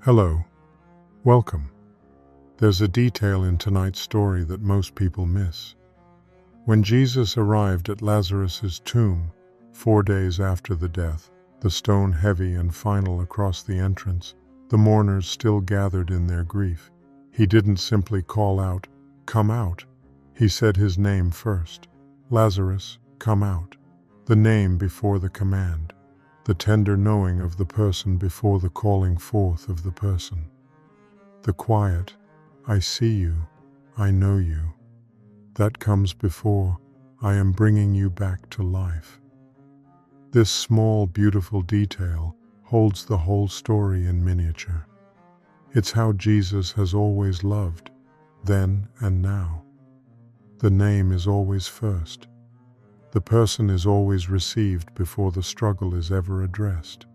Hello, welcome. There's a detail in tonight's story that most people miss. When Jesus arrived at Lazarus's tomb, 4 days after the death, the stone heavy and final across the entrance, the mourners still gathered in their grief. He didn't simply call out, "Come out." He said his name first. Lazarus, come out. The name before the command. The tender knowing of the person before the calling forth of the person. The quiet, "I see you, I know you," that comes before, "I am bringing you back to life." This small, beautiful detail holds the whole story in miniature. It's how Jesus has always loved, then and now. The name is always first. The person is always received before the struggle is ever addressed.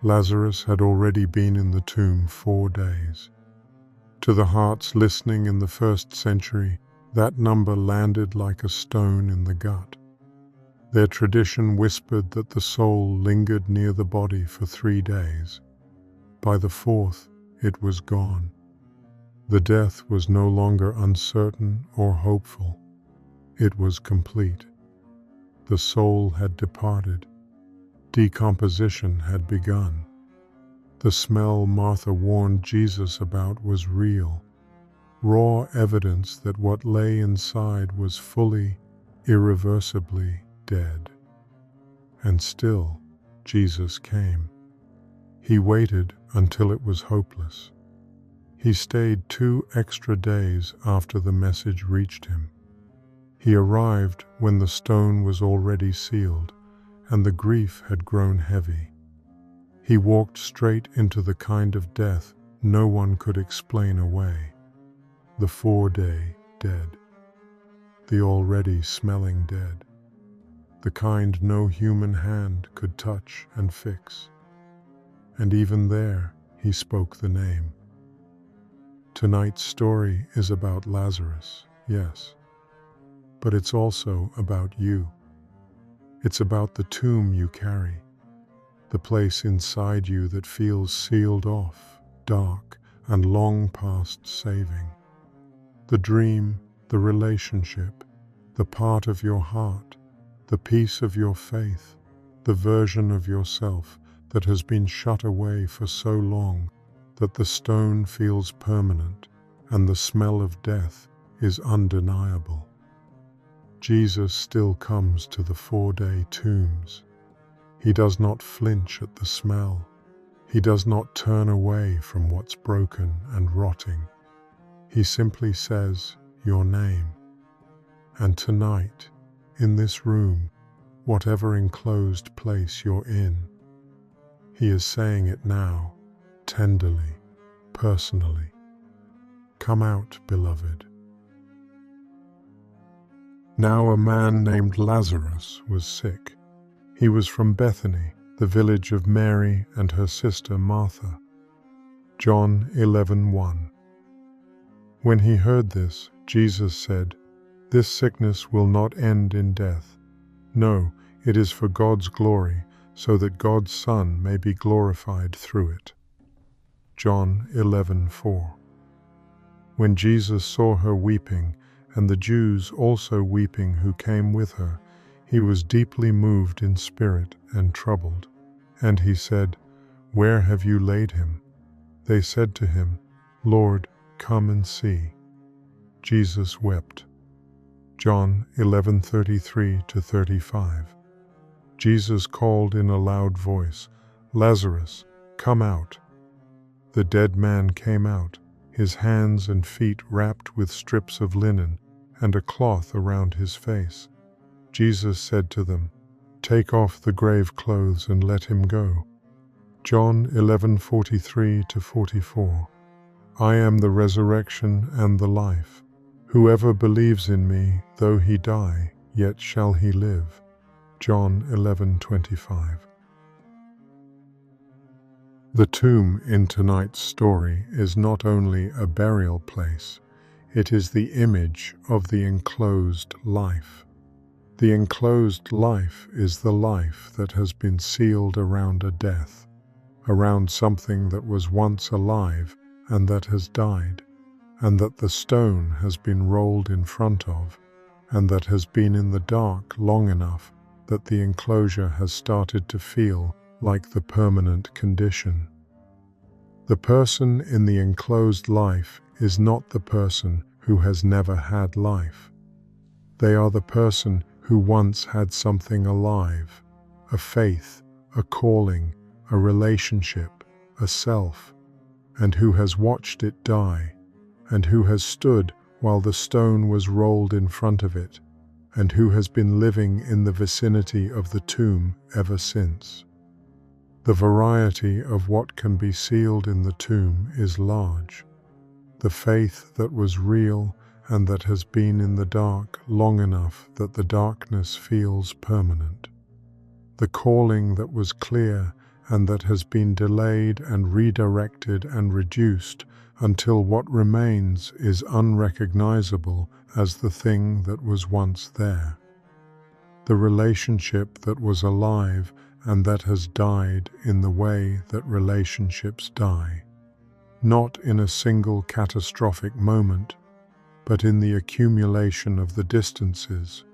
Lazarus had already been in the tomb 4 days. To the hearts listening in the first century, that number landed like a stone in the gut. Their tradition whispered that the soul lingered near the body for 3 days. By the 4th, it was gone. The death was no longer uncertain or hopeful. It was complete. The soul had departed. Decomposition had begun. The smell Martha warned Jesus about was real, raw evidence that what lay inside was fully, irreversibly dead. And still, Jesus came. He waited until it was hopeless. He stayed 2 extra days after the message reached him. He arrived when the stone was already sealed and the grief had grown heavy. He walked straight into the kind of death no one could explain away. The 4-day dead. The already smelling dead. The kind no human hand could touch and fix. And even there, he spoke the name. Tonight's story is about Lazarus, yes. But it's also about you. It's about the tomb you carry, the place inside you that feels sealed off, dark, and long past saving. The dream, the relationship, the part of your heart, the piece of your faith, the version of yourself that has been shut away for so long that the stone feels permanent and the smell of death is undeniable. Jesus still comes to the 4-day tombs. He does not flinch at the smell. He does not turn away from what's broken and rotting. He simply says, "Your name." And tonight, in this room, whatever enclosed place you're in, he is saying it now, tenderly, personally. Come out, beloved. Now a man named Lazarus was sick. He was from Bethany, the village of Mary and her sister Martha. John 11:1. When he heard this, Jesus said, "This sickness will not end in death. No, it is for God's glory, so that God's Son may be glorified through it." John 11:4. When Jesus saw her weeping, and the Jews also weeping who came with her, he was deeply moved in spirit and troubled. And he said, "Where have you laid him?" They said to him, "Lord, come and see." Jesus wept. John 11:33-35. Jesus called in a loud voice, "Lazarus, come out." The dead man came out, his hands and feet wrapped with strips of linen, and a cloth around his face. Jesus said to them, "Take off the grave clothes and let him go." John 11:43-44. I am the resurrection and the life. Whoever believes in me, though he die, yet shall he live. John 11:25. The tomb in tonight's story is not only a burial place, it is the image of the enclosed life. The enclosed life is the life that has been sealed around a death, around something that was once alive and that has died, and that the stone has been rolled in front of, and that has been in the dark long enough that the enclosure has started to feel like the permanent condition. The person in the enclosed life is not the person who has never had life. They are the person who once had something alive, a faith, a calling, a relationship, a self, and who has watched it die, and who has stood while the stone was rolled in front of it, and who has been living in the vicinity of the tomb ever since. The variety of what can be sealed in the tomb is large. The faith that was real and that has been in the dark long enough that the darkness feels permanent. The calling that was clear and that has been delayed and redirected and reduced until what remains is unrecognizable as the thing that was once there. The relationship that was alive and that has died in the way that relationships die, not in a single catastrophic moment, but in the accumulation of the distances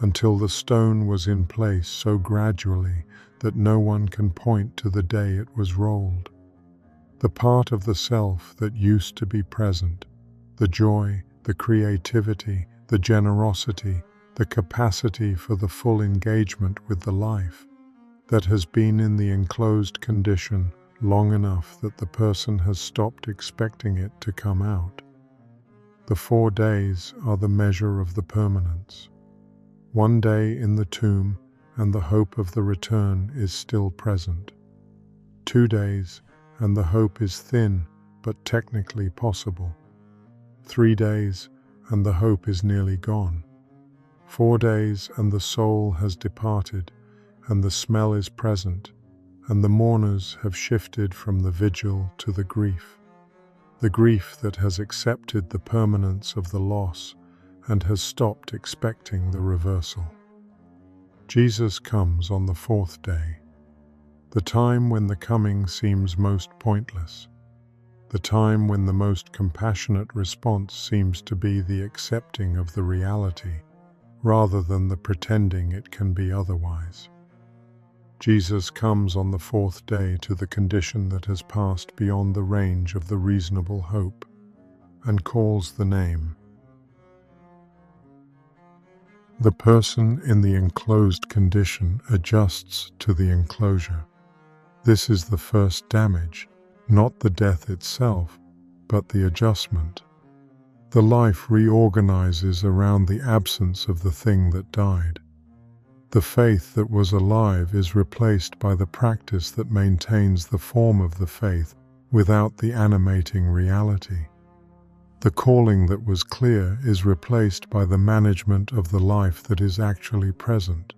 until the stone was in place so gradually that no one can point to the day it was rolled. The part of the self that used to be present, the joy, the creativity, the generosity, the capacity for the full engagement with the life, that has been in the enclosed condition long enough that the person has stopped expecting it to come out. The 4 days are the measure of the permanence. 1 day in the tomb and the hope of the return is still present. 2 days and the hope is thin but technically possible. 3 days and the hope is nearly gone. 4 days and the soul has departed, and the smell is present, and the mourners have shifted from the vigil to the grief that has accepted the permanence of the loss and has stopped expecting the reversal. Jesus comes on the 4th day, the time when the coming seems most pointless, the time when the most compassionate response seems to be the accepting of the reality rather than the pretending it can be otherwise. Jesus comes on the 4th day to the condition that has passed beyond the range of the reasonable hope and calls the name. The person in the enclosed condition adjusts to the enclosure. This is the first damage, not the death itself, but the adjustment. The life reorganizes around the absence of the thing that died. The faith that was alive is replaced by the practice that maintains the form of the faith without the animating reality. The calling that was clear is replaced by the management of the life that is actually present.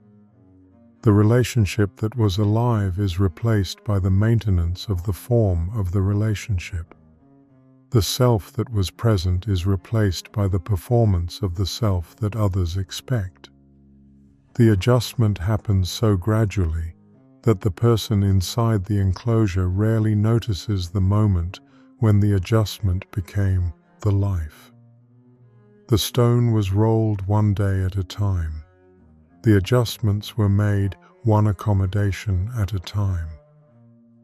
The relationship that was alive is replaced by the maintenance of the form of the relationship. The self that was present is replaced by the performance of the self that others expect. The adjustment happens so gradually that the person inside the enclosure rarely notices the moment when the adjustment became the life. The stone was rolled 1 day at a time. The adjustments were made 1 accommodation at a time.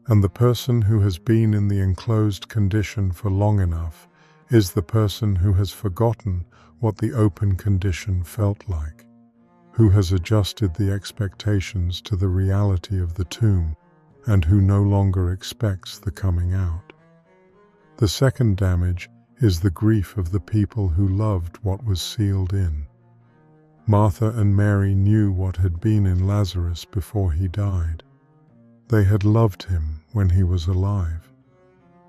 And the person who has been in the enclosed condition for long enough is the person who has forgotten what the open condition felt like, who has adjusted the expectations to the reality of the tomb, and who no longer expects the coming out. The second damage is the grief of the people who loved what was sealed in. Martha and Mary knew what had been in Lazarus before he died. They had loved him when he was alive.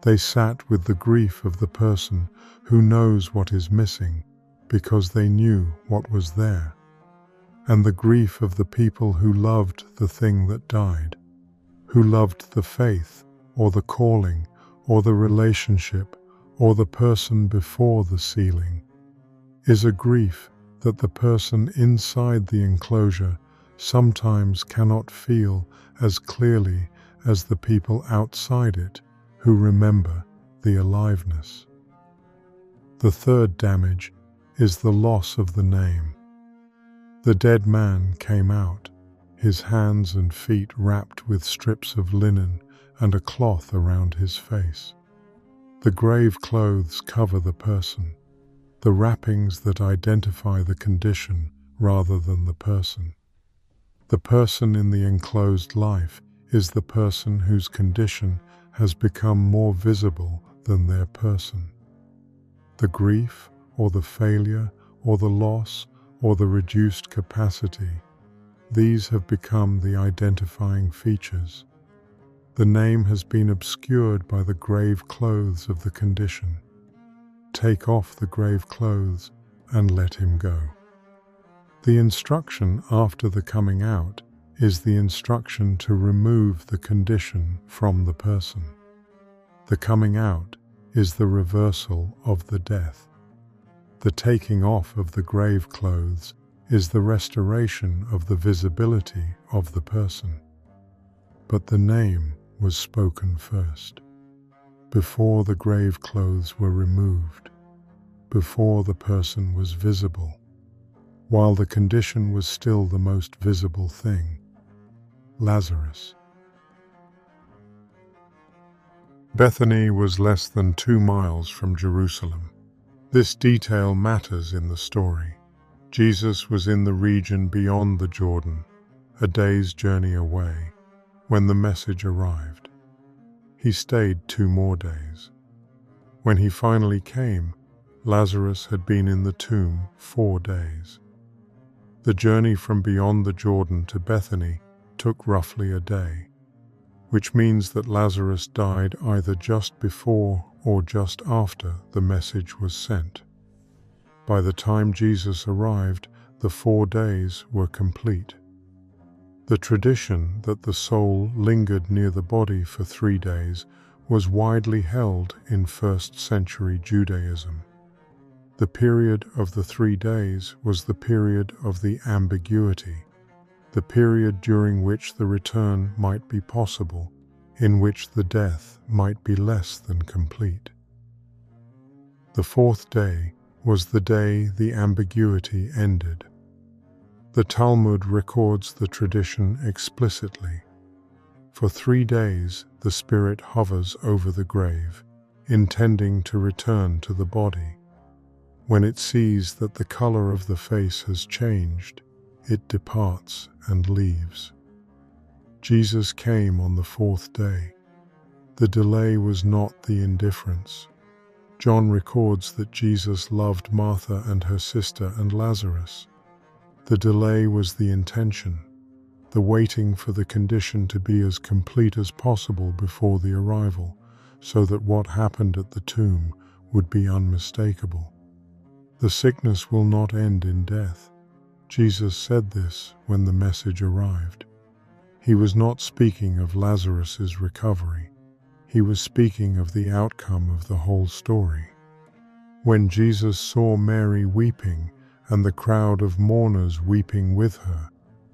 They sat with the grief of the person who knows what is missing because they knew what was there, and the grief of the people who loved the thing that died, who loved the faith or the calling or the relationship or the person before the sealing, is a grief that the person inside the enclosure sometimes cannot feel as clearly as the people outside it who remember the aliveness. The third damage is the loss of the name. The dead man came out, his hands and feet wrapped with strips of linen and a cloth around his face. The grave clothes cover the person, the wrappings that identify the condition rather than the person. The person in the enclosed life is the person whose condition has become more visible than their person. The grief or the failure or the loss or the reduced capacity, these have become the identifying features. The name has been obscured by the grave clothes of the condition. Take off the grave clothes and let him go. The instruction after the coming out is the instruction to remove the condition from the person. The coming out is the reversal of the death. The taking off of the grave clothes is the restoration of the visibility of the person. But the name was spoken first, before the grave clothes were removed, before the person was visible, while the condition was still the most visible thing. Lazarus. Bethany was less than 2 miles from Jerusalem. This detail matters in the story. Jesus was in the region beyond the Jordan, a day's journey away, when the message arrived. He stayed 2 more days. When he finally came, Lazarus had been in the tomb 4 days. The journey from beyond the Jordan to Bethany took roughly a day, which means that Lazarus died either just before or just after the message was sent. By the time Jesus arrived, the 4 days were complete. The tradition that the soul lingered near the body for 3 days was widely held in 1st century Judaism. The period of the 3 days was the period of the ambiguity, the period during which the return might be possible, in which the death might be less than complete. The 4th day was the day the ambiguity ended. The Talmud records the tradition explicitly. For 3 days the spirit hovers over the grave, intending to return to the body. When it sees that the color of the face has changed, it departs and leaves. Jesus came on the 4th day. The delay was not the indifference. John records that Jesus loved Martha and her sister and Lazarus. The delay was the intention, the waiting for the condition to be as complete as possible before the arrival, so that what happened at the tomb would be unmistakable. The sickness will not end in death. Jesus said this when the message arrived. He was not speaking of Lazarus's recovery. He was speaking of the outcome of the whole story. When Jesus saw Mary weeping and the crowd of mourners weeping with her,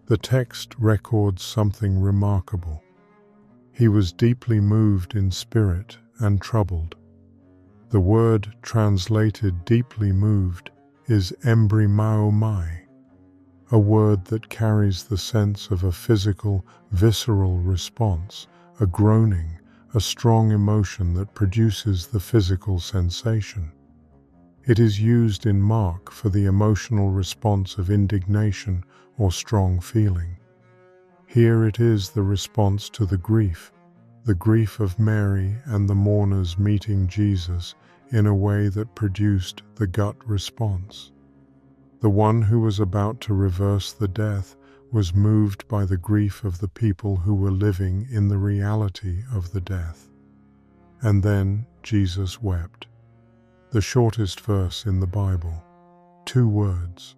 the text records something remarkable. He was deeply moved in spirit and troubled. The word translated deeply moved is embrimaomai, a word that carries the sense of a physical, visceral response, a groaning, a strong emotion that produces the physical sensation. It is used in Mark for the emotional response of indignation or strong feeling. Here it is the response to the grief of Mary and the mourners meeting Jesus in a way that produced the gut response. The one who was about to reverse the death was moved by the grief of the people who were living in the reality of the death. And then Jesus wept. The shortest verse in the Bible, 2 words.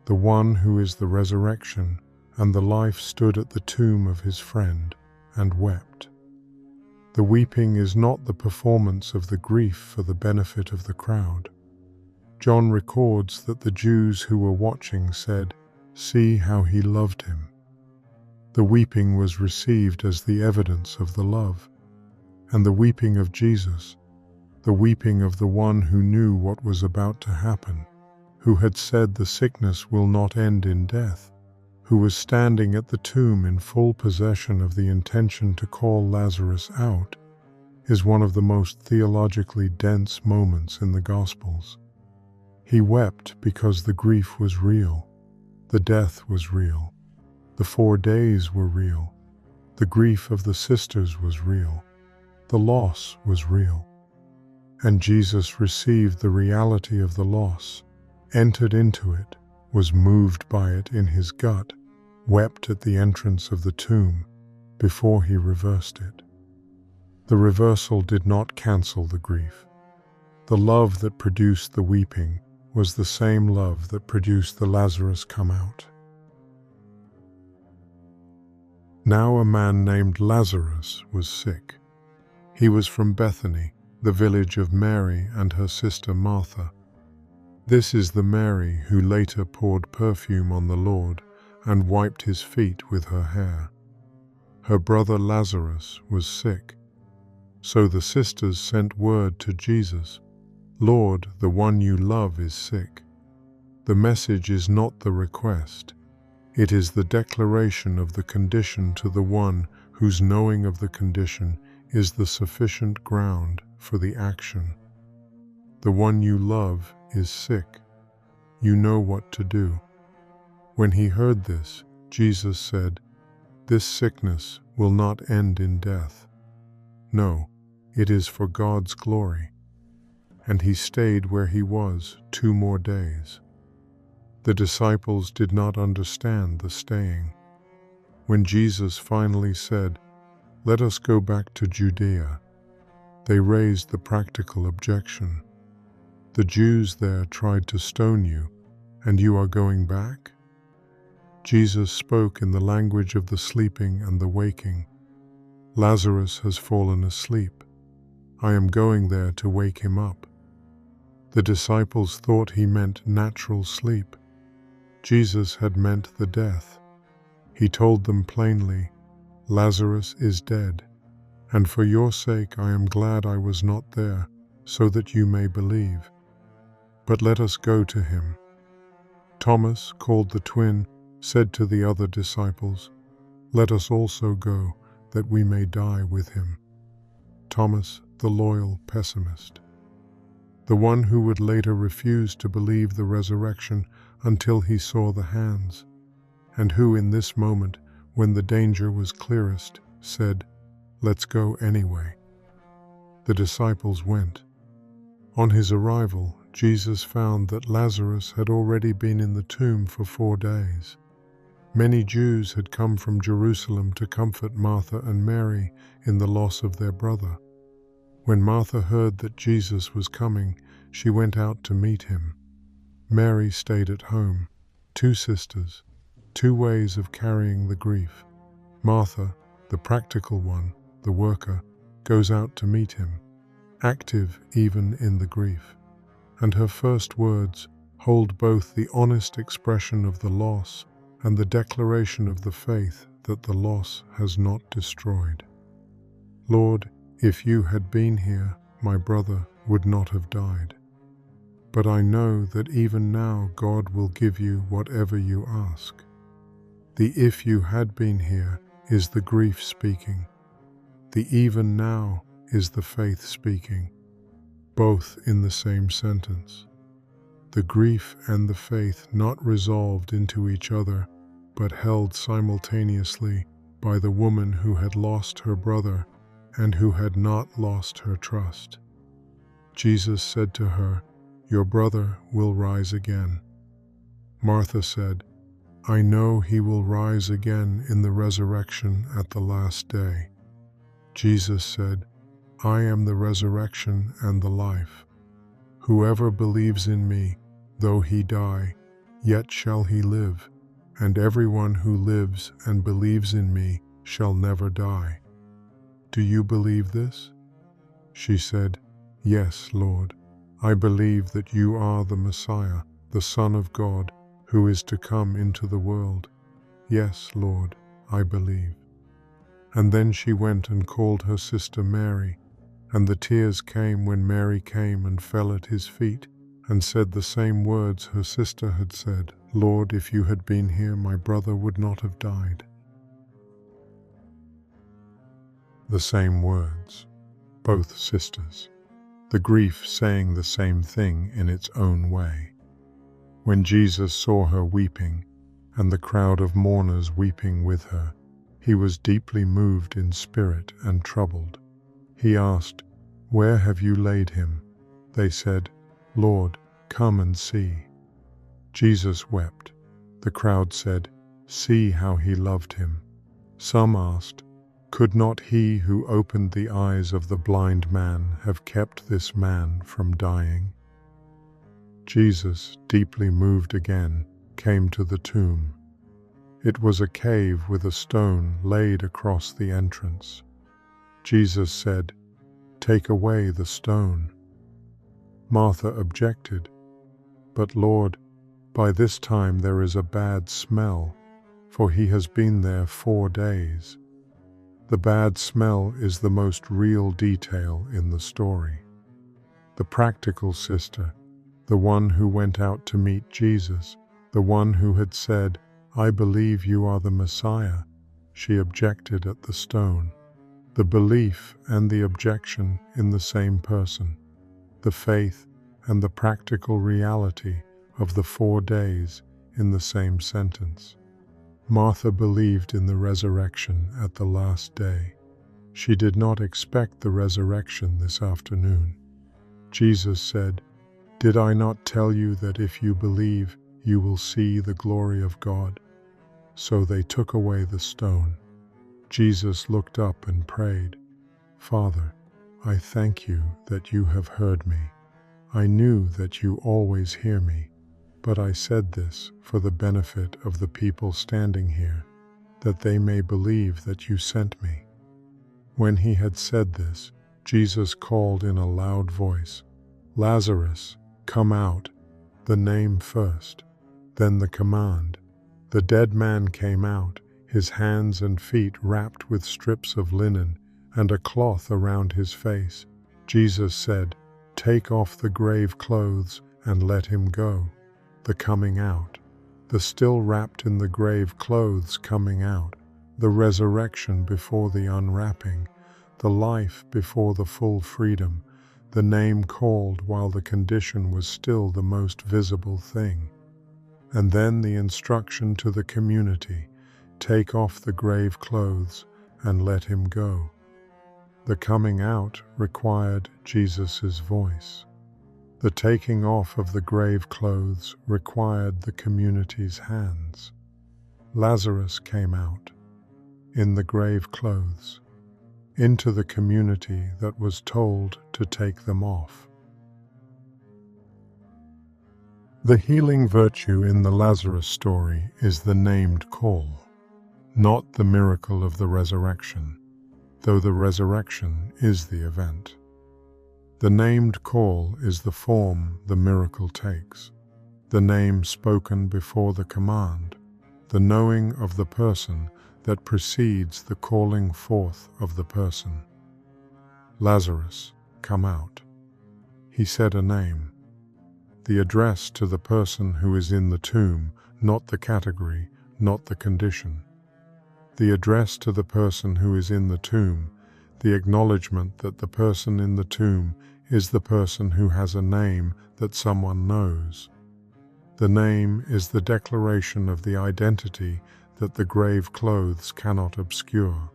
The one who is the resurrection and the life stood at the tomb of his friend and wept. The weeping is not the performance of the grief for the benefit of the crowd. John records that the Jews who were watching said, "See how he loved him." The weeping was received as the evidence of the love, and the weeping of Jesus, the weeping of the one who knew what was about to happen, who had said the sickness will not end in death, who was standing at the tomb in full possession of the intention to call Lazarus out, is one of the most theologically dense moments in the Gospels. He wept because the grief was real, the death was real, the 4 days were real, the grief of the sisters was real, the loss was real. And Jesus received the reality of the loss, entered into it, was moved by it in his gut, wept at the entrance of the tomb before he reversed it. The reversal did not cancel the grief. The love that produced the weeping was the same love that produced the Lazarus come out. Now a man named Lazarus was sick. He was from Bethany, the village of Mary and her sister Martha. This is the Mary who later poured perfume on the Lord and wiped his feet with her hair. Her brother Lazarus was sick. So the sisters sent word to Jesus, "Lord, the one you love is sick." The message is not the request. It is the declaration of the condition to the one whose knowing of the condition is the sufficient ground for the action. The one you love is sick. You know what to do. When he heard this, Jesus said, "This sickness will not end in death. No, it is for God's glory." And he stayed where he was 2 more days. The disciples did not understand the staying. When Jesus finally said, "Let us go back to Judea," they raised the practical objection. "The Jews there tried to stone you, and you are going back?" Jesus spoke in the language of the sleeping and the waking. "Lazarus has fallen asleep. I am going there to wake him up." The disciples thought he meant natural sleep. Jesus had meant the death. He told them plainly, "Lazarus is dead, and for your sake I am glad I was not there, so that you may believe. But let us go to him." Thomas, called the twin, said to the other disciples, "Let us also go, that we may die with him." Thomas, the loyal pessimist, the one who would later refuse to believe the resurrection until he saw the hands, and who in this moment, when the danger was clearest, said, "Let's go anyway." The disciples went. On his arrival, Jesus found that Lazarus had already been in the tomb for 4 days. Many Jews had come from Jerusalem to comfort Martha and Mary in the loss of their brother. When Martha heard that Jesus was coming, she went out to meet him. Mary stayed at home. 2 sisters, 2 ways of carrying the grief. Martha, the practical one, the worker, goes out to meet him, active even in the grief. And her first words hold both the honest expression of the loss and the declaration of the faith that the loss has not destroyed. "Lord, if you had been here, my brother would not have died. But I know that even now God will give you whatever you ask." The "if you had been here" is the grief speaking. The "even now" is the faith speaking, both in the same sentence. The grief and the faith not resolved into each other, but held simultaneously by the woman who had lost her brother and who had not lost her trust. Jesus said to her, "Your brother will rise again." Martha said, "I know he will rise again in the resurrection at the last day." Jesus said, "I am the resurrection and the life. Whoever believes in me, though he die, yet shall he live, and everyone who lives and believes in me shall never die." "Do you believe this?" She said, "Yes, Lord. I believe that you are the Messiah, the Son of God, who is to come into the world." "Yes, Lord." I believe." And then she went and called her sister Mary, and the tears came when Mary came and fell at his feet and said the same words her sister had said, "Lord, if you had been here, my brother would not have died." The same words, both sisters, the grief saying the same thing in its own way. When Jesus saw her weeping, and the crowd of mourners weeping with her, he was deeply moved in spirit and troubled. He asked, "Where have you laid him?" They said, "Lord, come and see." Jesus wept. The crowd said, "See how he loved him." Some asked, "Could not he who opened the eyes of the blind man have kept this man from dying?" Jesus, deeply moved again, came to the tomb. It was a cave with a stone laid across the entrance. Jesus said, "Take away the stone." Martha objected, "But Lord, by this time there is a bad smell, for he has been there 4 days." The bad smell is the most real detail in the story. The practical sister, the one who went out to meet Jesus, the one who had said, "I believe you are the Messiah," she objected at the stone. The belief and the objection in the same person, the faith and the practical reality of the 4 days in the same sentence. Martha believed in the resurrection at the last day. She did not expect the resurrection this afternoon. Jesus said, "Did I not tell you that if you believe, you will see the glory of God?" So they took away the stone. Jesus looked up and prayed, "Father, I thank you that you have heard me. I knew that you always hear me, but I said this for the benefit of the people standing here, that they may believe that you sent me." When he had said this, Jesus called in a loud voice, "Lazarus, come out," the name first, then the command. The dead man came out, his hands and feet wrapped with strips of linen and a cloth around his face. Jesus said, "Take off the grave clothes and let him go." The coming out, the still wrapped in the grave clothes coming out, the resurrection before the unwrapping, the life before the full freedom, the name called while the condition was still the most visible thing. And then the instruction to the community, "Take off the grave clothes and let him go." The coming out required Jesus' voice. The taking off of the grave clothes required the community's hands. Lazarus came out, in the grave clothes, into the community that was told to take them off. The healing virtue in the Lazarus story is the named call, not the miracle of the resurrection, though the resurrection is the event. The named call is the form the miracle takes, the name spoken before the command, the knowing of the person that precedes the calling forth of the person. Lazarus, come out. He said a name, the address to the person who is in the tomb, not the category, not the condition. The address to the person who is in the tomb, the acknowledgement that the person in the tomb is the person who has a name that someone knows. The name is the declaration of the identity that the grave clothes cannot obscure.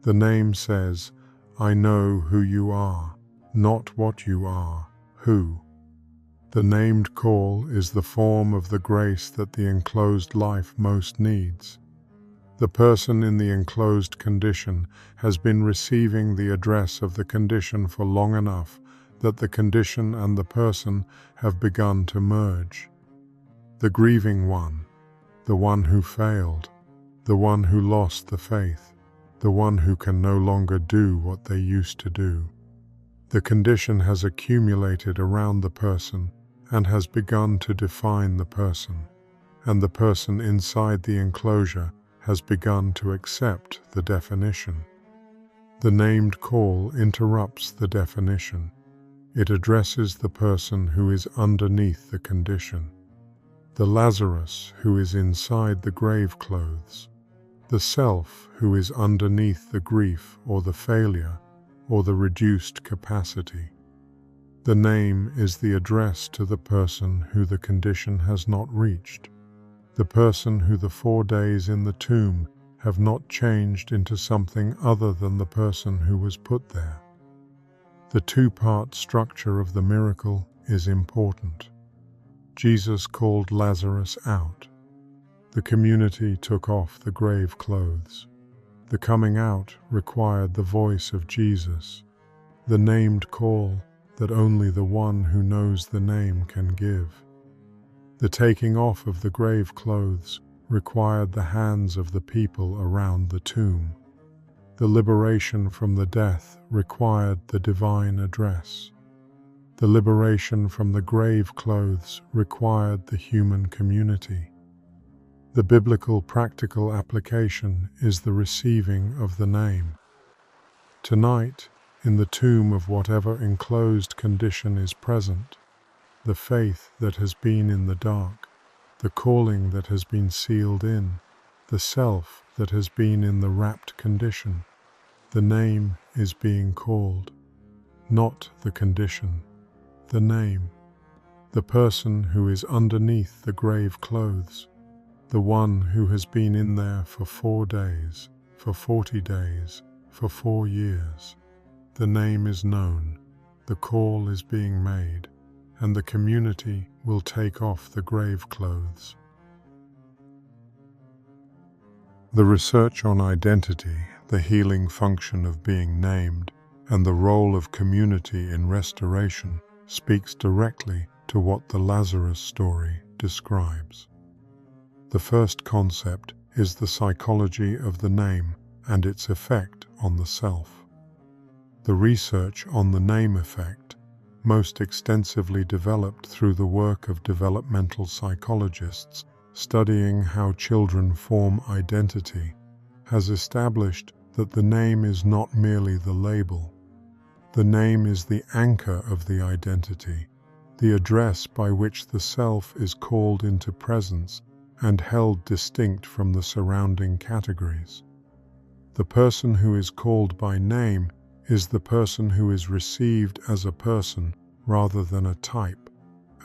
The name says, "I know who you are, not what you are, who." The named call is the form of the grace that the enclosed life most needs. The person in the enclosed condition has been receiving the address of the condition for long enough that the condition and the person have begun to merge. The grieving one, the one who failed, the one who lost the faith, the one who can no longer do what they used to do. The condition has accumulated around the person and has begun to define the person, and the person inside the enclosure has begun to accept the definition. The named call interrupts the definition. It addresses the person who is underneath the condition. The Lazarus who is inside the grave clothes. The self who is underneath the grief or the failure or the reduced capacity. The name is the address to the person who the condition has not reached. The person who the 4 days in the tomb have not changed into something other than the person who was put there. The two-part structure of the miracle is important. Jesus called Lazarus out. The community took off the grave clothes. The coming out required the voice of Jesus, the named call that only the one who knows the name can give. The taking off of the grave clothes required the hands of the people around the tomb. The liberation from the death required the divine address. The liberation from the grave clothes required the human community. The biblical practical application is the receiving of the name. Tonight, in the tomb of whatever enclosed condition is present, the faith that has been in the dark, the calling that has been sealed in, the self that has been in the wrapped condition, the name is being called. Not the condition, the name. The person who is underneath the grave clothes, the one who has been in there for 4 days, for 40 days, for 4 years. The name is known, the call is being made, and the community will take off the grave clothes. The research on identity, the healing function of being named, and the role of community in restoration speaks directly to what the Lazarus story describes. The first concept is the psychology of the name and its effect on the self. The research on the name effect, most extensively developed through the work of developmental psychologists studying how children form identity, has established that the name is not merely the label. The name is the anchor of the identity, the address by which the self is called into presence and held distinct from the surrounding categories. The person who is called by name is the person who is received as a person rather than a type,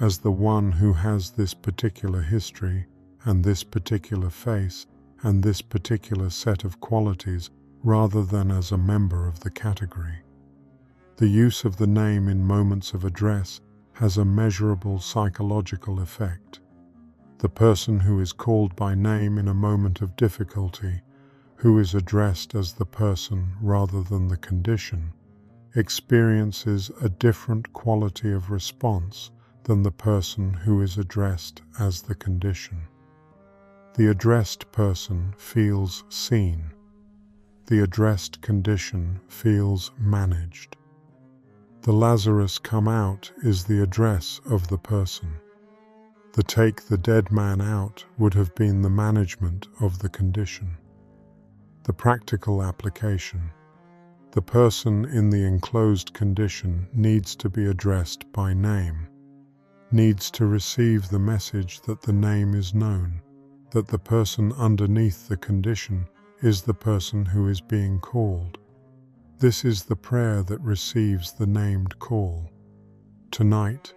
as the one who has this particular history and this particular face and this particular set of qualities rather than as a member of the category. The use of the name in moments of address has a measurable psychological effect. The person who is called by name in a moment of difficulty, who is addressed as the person rather than the condition, experiences a different quality of response than the person who is addressed as the condition. The addressed person feels seen. The addressed condition feels managed. The Lazarus come out is the address of the person. The take the dead man out would have been the management of the condition. The practical application. The person in the enclosed condition needs to be addressed by name, needs to receive the message that the name is known, that the person underneath the condition is the person who is being called. This is the prayer that receives the named call. Tonight,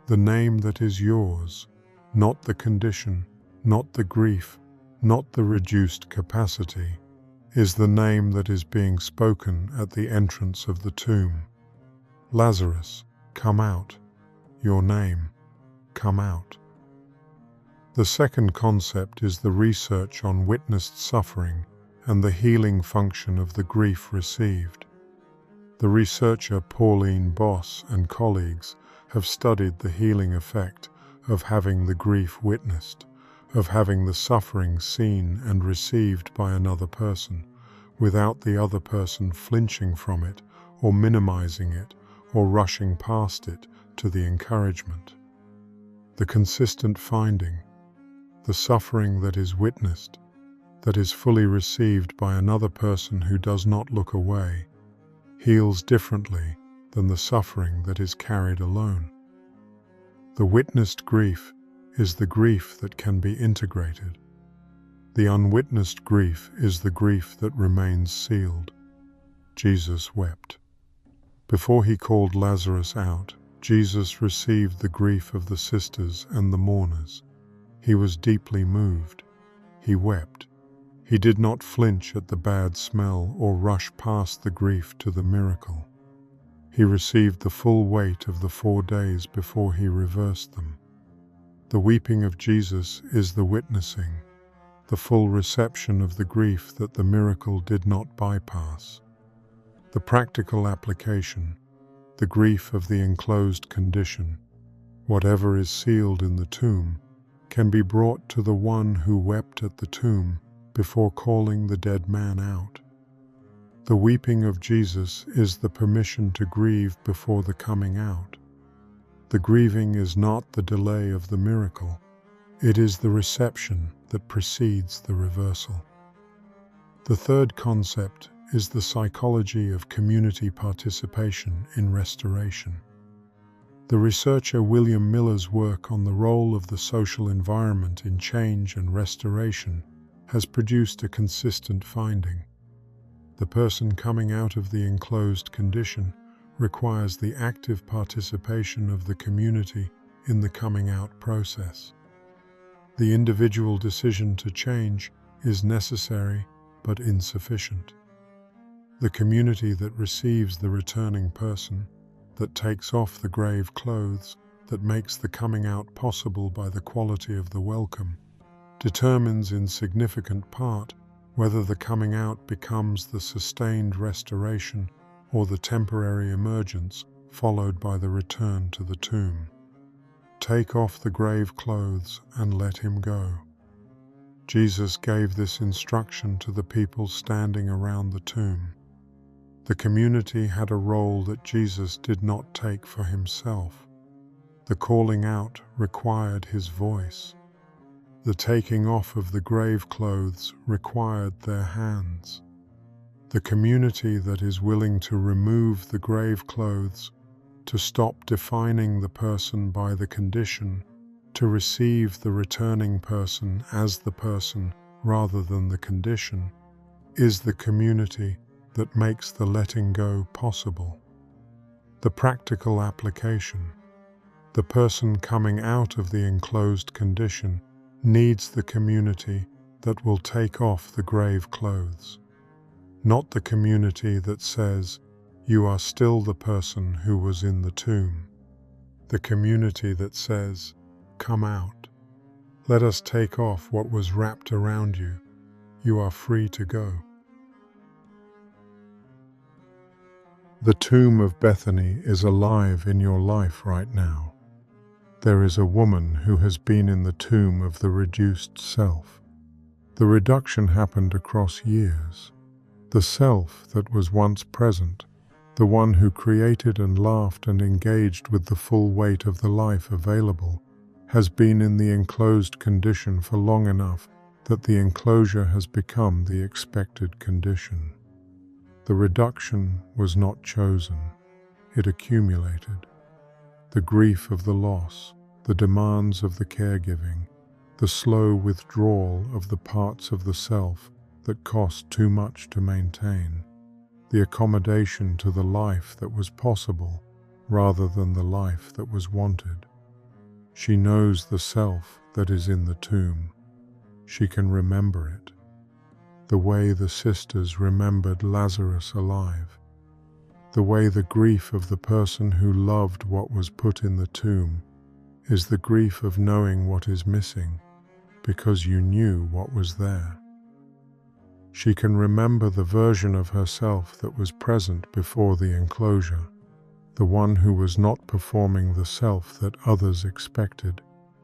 the name that is yours, not the condition, not the grief, not the reduced capacity, is the name that is being spoken at the entrance of the tomb. Lazarus, come out. Your name, come out. The second concept is the research on witnessed suffering and the healing function of the grief received. The researcher Pauline Boss and colleagues have studied the healing effect of having the grief witnessed, of having the suffering seen and received by another person, without the other person flinching from it or minimizing it or rushing past it to the encouragement. The consistent finding, the suffering that is witnessed, that is fully received by another person who does not look away heals differently than the suffering that is carried alone. The witnessed grief is the grief that can be integrated. The unwitnessed grief is the grief that remains sealed. Jesus wept. Before he called Lazarus out, Jesus received the grief of the sisters and the mourners. He was deeply moved. He wept. He did not flinch at the bad smell or rush past the grief to the miracle. He received the full weight of the 4 days before he reversed them. The weeping of Jesus is the witnessing, the full reception of the grief that the miracle did not bypass. The practical application, the grief of the enclosed condition, whatever is sealed in the tomb, can be brought to the one who wept at the tomb before calling the dead man out. The weeping of Jesus is the permission to grieve before the coming out. The grieving is not the delay of the miracle, it is the reception that precedes the reversal. The third concept is the psychology of community participation in restoration. The researcher William Miller's work on the role of the social environment in change and restoration has produced a consistent finding. The person coming out of the enclosed condition requires the active participation of the community in the coming out process. The individual decision to change is necessary but insufficient. The community that receives the returning person, that takes off the grave clothes, that makes the coming out possible by the quality of the welcome, determines in significant part whether the coming out becomes the sustained restoration or the temporary emergence followed by the return to the tomb. Take off the grave clothes and let him go. Jesus gave this instruction to the people standing around the tomb. The community had a role that Jesus did not take for himself. The calling out required his voice. The taking off of the grave clothes required their hands. The community that is willing to remove the grave clothes, to stop defining the person by the condition, to receive the returning person as the person rather than the condition, is the community that makes the letting go possible. The practical application. The person coming out of the enclosed condition needs the community that will take off the grave clothes, not the community that says, "You are still the person who was in the tomb." The community that says, "Come out. Let us take off what was wrapped around you. You are free to go." The tomb of Bethany is alive in your life right now. There is a woman who has been in the tomb of the reduced self. The reduction happened across years. The self that was once present, the one who created and laughed and engaged with the full weight of the life available, has been in the enclosed condition for long enough that the enclosure has become the expected condition. The reduction was not chosen, it accumulated. The grief of the loss, the demands of the caregiving, the slow withdrawal of the parts of the self that cost too much to maintain, the accommodation to the life that was possible rather than the life that was wanted. She knows the self that is in the tomb. She can remember it, the way the sisters remembered Lazarus alive, the way the grief of the person who loved what was put in the tomb is the grief of knowing what is missing because you knew what was there. She can remember the version of herself that was present before the enclosure, the one who was not performing the self that others expected,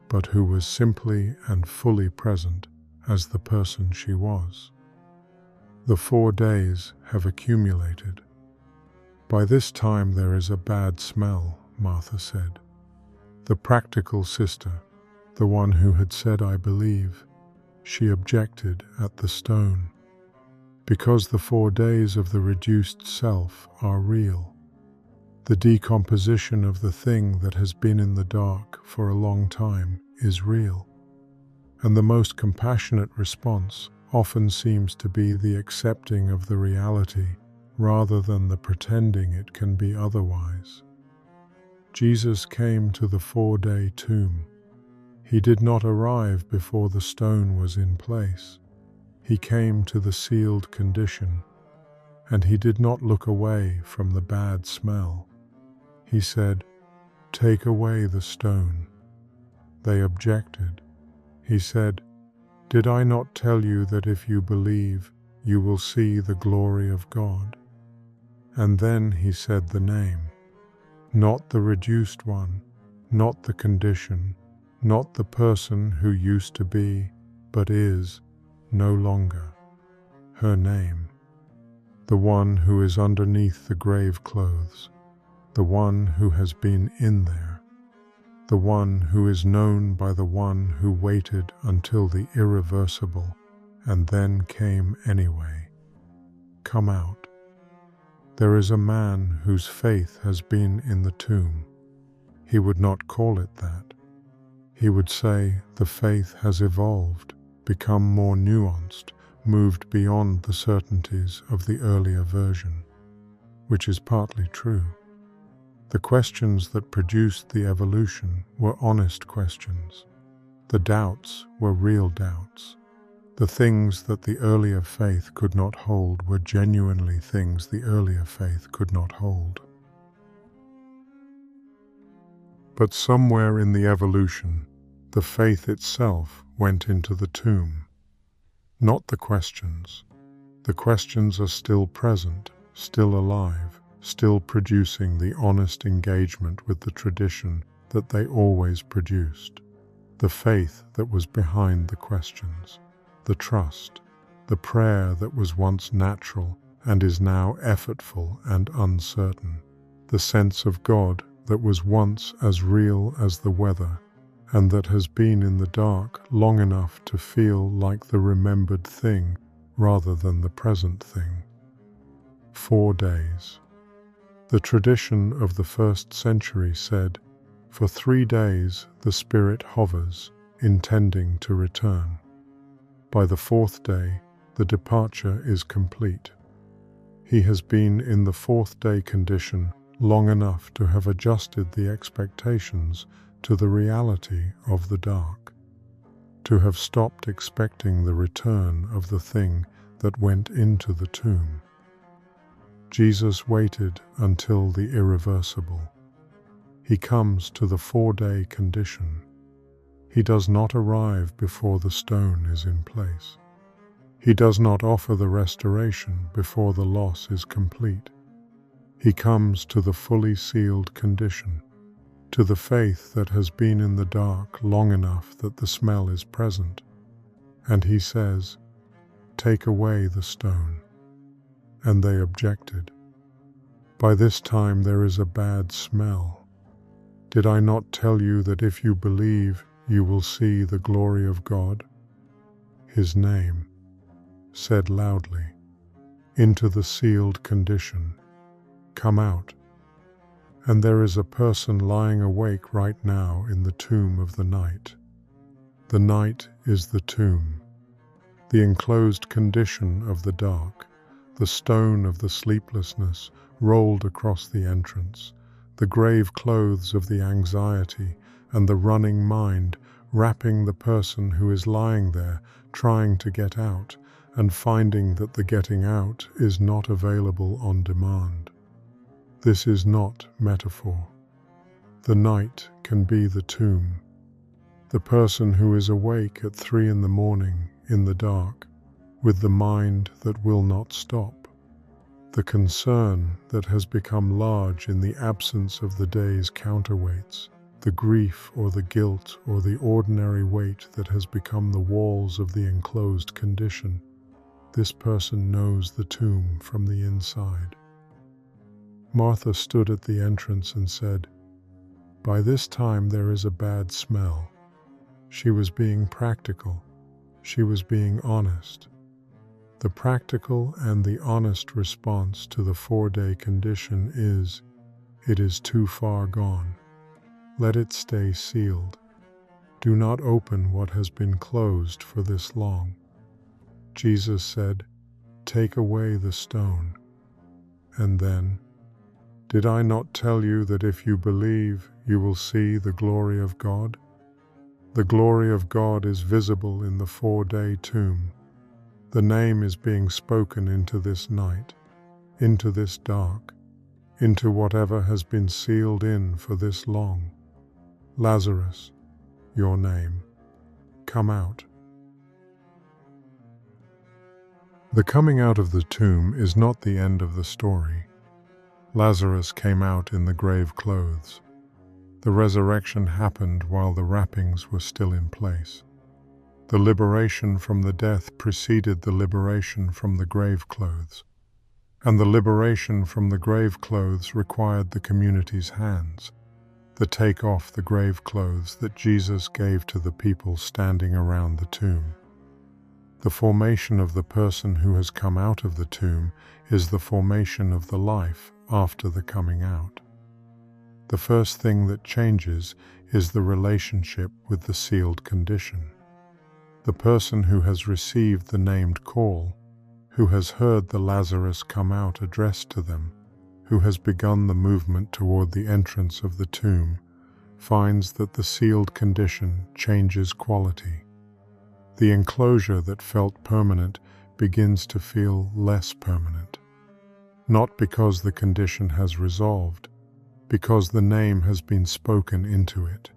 but who was simply and fully present as the person she was. The 4 days have accumulated. By this time there is a bad smell, Martha said. The practical sister, the one who had said, "I believe," she objected at the stone. Because the 4 days of the reduced self are real. The decomposition of the thing that has been in the dark for a long time is real. And the most compassionate response often seems to be the accepting of the reality rather than the pretending it can be otherwise. Jesus came to the 4-day tomb. He did not arrive before the stone was in place. He came to the sealed condition, and he did not look away from the bad smell. He said, "Take away the stone." They objected. He said, "Did I not tell you that if you believe, you will see the glory of God?" And then he said the name, not the reduced one, not the condition, not the person who used to be, but is, no longer. Her name, the one who is underneath the grave clothes, the one who has been in there, the one who is known by the one who waited until the irreversible and then came anyway. Come out. There is a man whose faith has been in the tomb. He would not call it that. He would say the faith has evolved, become more nuanced, moved beyond the certainties of the earlier version, which is partly true. The questions that produced the evolution were honest questions. The doubts were real doubts. The things that the earlier faith could not hold were genuinely things the earlier faith could not hold. But somewhere in the evolution, the faith itself went into the tomb. Not the questions. The questions are still present, still alive, still producing the honest engagement with the tradition that they always produced. The faith that was behind the questions. The trust, the prayer that was once natural and is now effortful and uncertain, the sense of God that was once as real as the weather and that has been in the dark long enough to feel like the remembered thing rather than the present thing. 4 days. The tradition of the 1st century said, "For 3 days the Spirit hovers, intending to return. By the 4th day, the departure is complete." He has been in the 4th day condition long enough to have adjusted the expectations to the reality of the dark, to have stopped expecting the return of the thing that went into the tomb. Jesus waited until the irreversible. He comes to the 4-day condition. He does not arrive before the stone is in place. He does not offer the restoration before the loss is complete. He comes to the fully sealed condition, to the faith that has been in the dark long enough that the smell is present. And he says, "Take away the stone." And they objected. "By this time there is a bad smell. Did I not tell you that if you believe, you will see the glory of God?" His name, said loudly, into the sealed condition, "Come out." And there is a person lying awake right now in the tomb of the night. The night is the tomb, the enclosed condition of the dark, the stone of the sleeplessness rolled across the entrance, the grave clothes of the anxiety and the running mind wrapping the person who is lying there trying to get out and finding that the getting out is not available on demand. This is not metaphor. The night can be the tomb. The person who is awake at 3 a.m. in the dark, with the mind that will not stop. The concern that has become large in the absence of the day's counterweights, the grief or the guilt or the ordinary weight that has become the walls of the enclosed condition. This person knows the tomb from the inside. Martha stood at the entrance and said, "By this time there is a bad smell." She was being practical. She was being honest. The practical and the honest response to the 4-day condition is, it is too far gone. Let it stay sealed. Do not open what has been closed for this long. Jesus said, take away the stone. And then, did I not tell you that if you believe, you will see the glory of God? The glory of God is visible in the 4-day tomb. The name is being spoken into this night, into this dark, into whatever has been sealed in for this long. Lazarus, your name, come out. The coming out of the tomb is not the end of the story. Lazarus came out in the grave clothes. The resurrection happened while the wrappings were still in place. The liberation from the death preceded the liberation from the grave clothes, and the liberation from the grave clothes required the community's hands, the take off the grave clothes that Jesus gave to the people standing around the tomb. The formation of the person who has come out of the tomb is the formation of the life after the coming out. The first thing that changes is the relationship with the sealed condition. The person who has received the named call, who has heard the Lazarus come out addressed to them, who has begun the movement toward the entrance of the tomb, finds that the sealed condition changes quality. The enclosure that felt permanent begins to feel less permanent. Not because the condition has resolved, because the name has been spoken into it.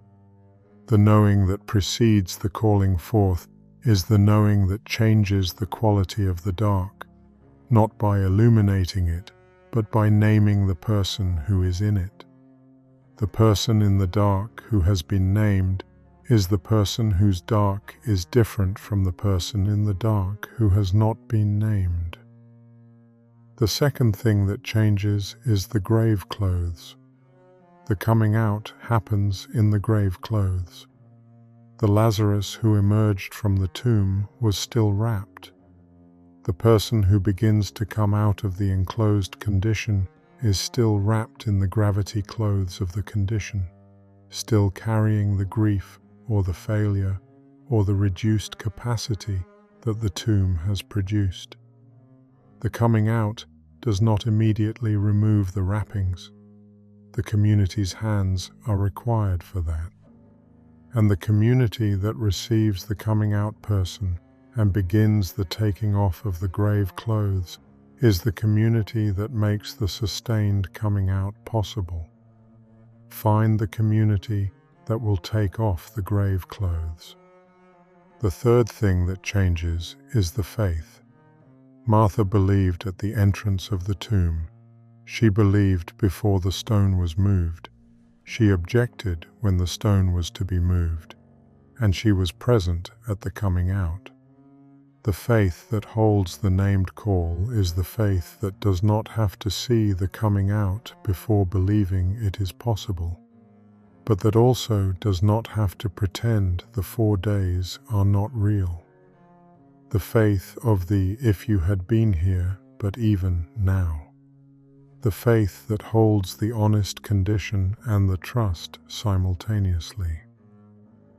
The knowing that precedes the calling forth is the knowing that changes the quality of the dark, not by illuminating it, but by naming the person who is in it. The person in the dark who has been named is the person whose dark is different from the person in the dark who has not been named. The second thing that changes is the grave clothes. The coming out happens in the grave clothes. The Lazarus who emerged from the tomb was still wrapped. The person who begins to come out of the enclosed condition is still wrapped in the gravity clothes of the condition, still carrying the grief or the failure or the reduced capacity that the tomb has produced. The coming out does not immediately remove the wrappings. The community's hands are required for that. And the community that receives the coming out person and begins the taking off of the grave clothes is the community that makes the sustained coming out possible. Find the community that will take off the grave clothes. The third thing that changes is the faith. Martha believed at the entrance of the tomb. She believed before the stone was moved. She objected when the stone was to be moved, and she was present at the coming out. The faith that holds the named call is the faith that does not have to see the coming out before believing it is possible, but that also does not have to pretend the 4 days are not real. The faith of the if you had been here, but even now. The faith that holds the honest condition and the trust simultaneously.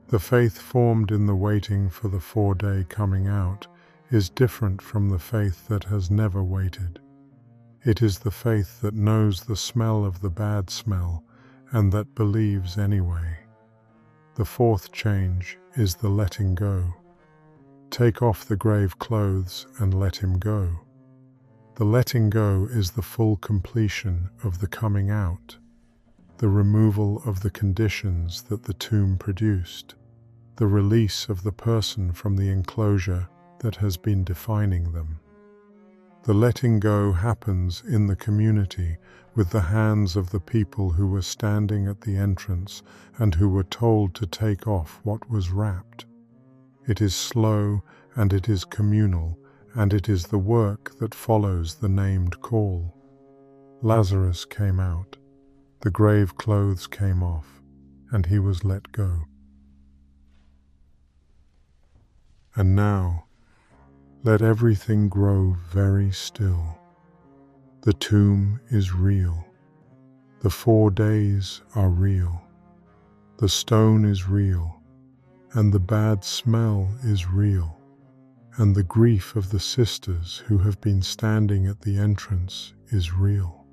The faith formed in the waiting for the 4-day coming out is different from the faith that has never waited. It is the faith that knows the smell of the bad smell and that believes anyway. The fourth change is the letting go. Take off the grave clothes and let him go. The letting go is the full completion of the coming out, the removal of the conditions that the tomb produced, the release of the person from the enclosure that has been defining them. The letting go happens in the community with the hands of the people who were standing at the entrance and who were told to take off what was wrapped. It is slow and it is communal, and it is the work that follows the named call. Lazarus came out, the grave clothes came off, and he was let go. And now, let everything grow very still. The tomb is real. The 4 days are real. The stone is real, and the bad smell is real, and the grief of the sisters who have been standing at the entrance is real.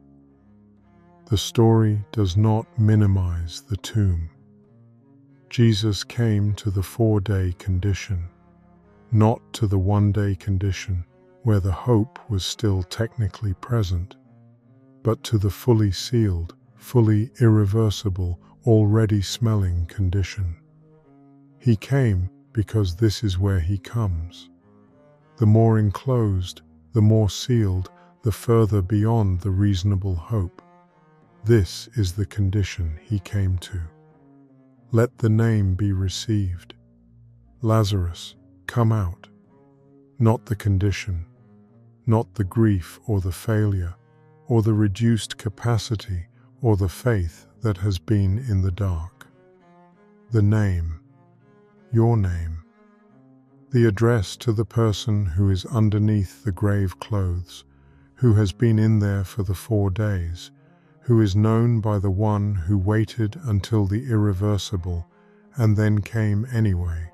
The story does not minimize the tomb. Jesus came to the 4-day condition, not to the 1-day condition where the hope was still technically present, but to the fully sealed, fully irreversible, already smelling condition. He came because this is where he comes. The more enclosed, the more sealed, the further beyond the reasonable hope. This is the condition he came to. Let the name be received. Lazarus, come out. Not the condition, not the grief or the failure, or the reduced capacity or the faith that has been in the dark. The name, your name. The address to the person who is underneath the grave clothes, who has been in there for the 4 days, who is known by the one who waited until the irreversible and then came anyway.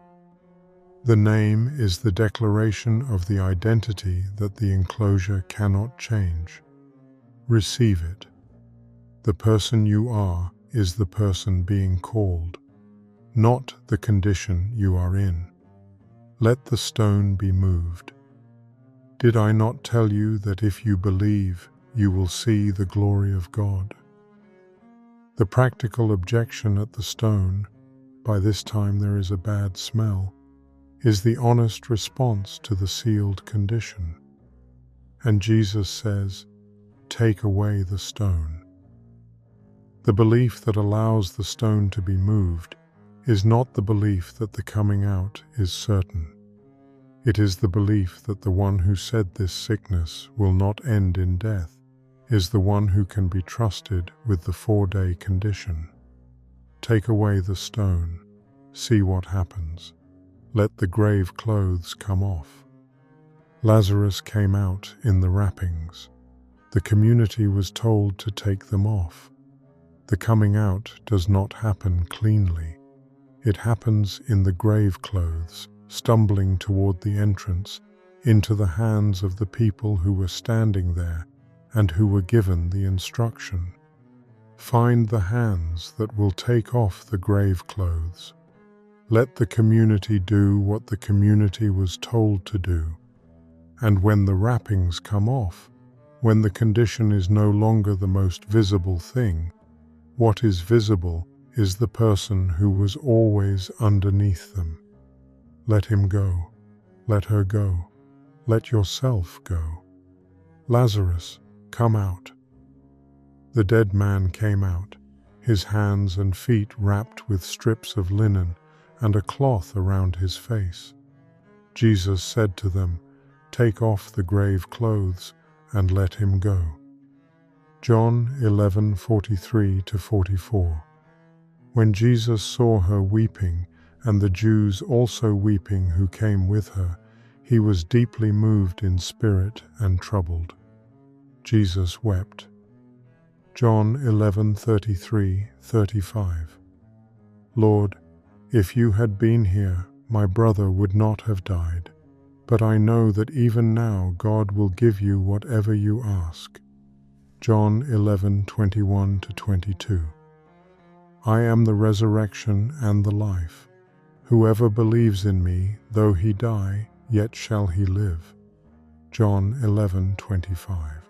The name is the declaration of the identity that the enclosure cannot change. Receive it. The person you are is the person being called, not the condition you are in. Let the stone be moved. Did I not tell you that if you believe, you will see the glory of God? The practical objection at the stone, by this time there is a bad smell, is the honest response to the sealed condition. And Jesus says, take away the stone. The belief that allows the stone to be moved is not the belief that the coming out is certain. It is the belief that the one who said this sickness will not end in death is the one who can be trusted with the 4-day condition. Take away the stone. See what happens. Let the grave clothes come off. Lazarus came out in the wrappings. The community was told to take them off. The coming out does not happen cleanly. It happens in the grave clothes, stumbling toward the entrance, into the hands of the people who were standing there and who were given the instruction. Find the hands that will take off the grave clothes. Let the community do what the community was told to do. And when the wrappings come off, when the condition is no longer the most visible thing, what is visible is the person who was always underneath them. Let him go. Let her go. Let yourself go. Lazarus, come out. The dead man came out, his hands and feet wrapped with strips of linen and a cloth around his face. Jesus said to them, take off the grave clothes and let him go. John 11:43-44. When Jesus saw her weeping, and the Jews also weeping who came with her, he was deeply moved in spirit and troubled. Jesus wept. John 11:33-35. Lord, if you had been here, my brother would not have died. But I know that even now God will give you whatever you ask. John 11:21-22. I am the resurrection and the life. Whoever believes in me, though he die, yet shall he live. John 11:25.